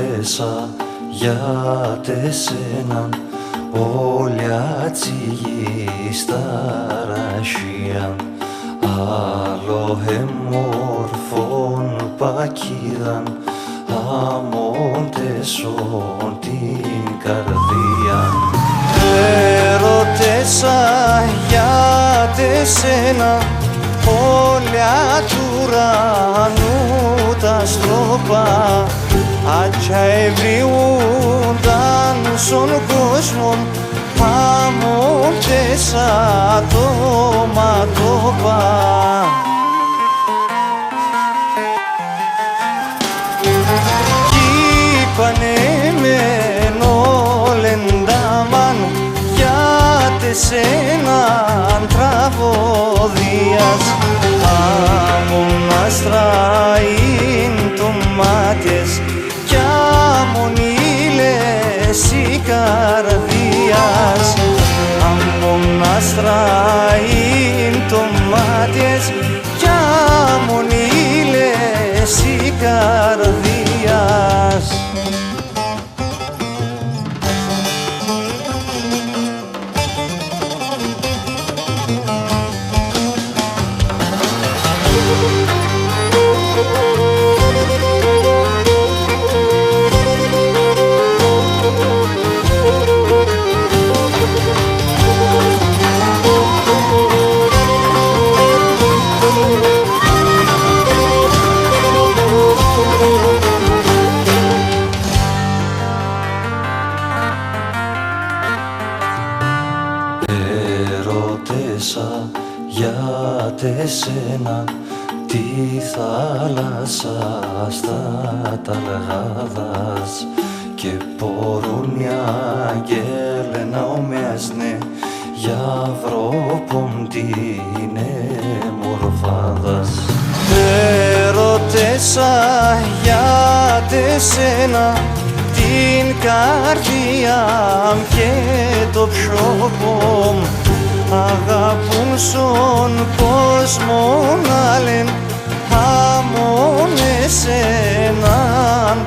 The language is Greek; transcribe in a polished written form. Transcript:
έρωτεσα για τεσέναν όλια τσιγί στα ραχία άλλο εμόρφων πακίδαν αμόν τεσόν την καρδία. Έρωτεσα για τεσένα όλια του ουρανού τα στρόπα άτια ευριούνταν στον κόσμο αμόν τεσα το ματόπα. Είπανε μεν όλενταμαν για τεσέναν τραγωδίας αμον αστραήν το μάτες κι αμον ήλες η καρδίας αμον αστραήν το μάτες κι αμον ήλες η καρδίας. Έρωτεσα για τεσένα τη θάλασσα στα ταλγάδας και πορούν οι άγγελοι να ομοιάσνε για βρόπον την εμορφάδας. Έρωτεσα για τεσένα την καρδιά και το πιόπο αγαπούν στον κόσμο να λένε αμόν εσέναν.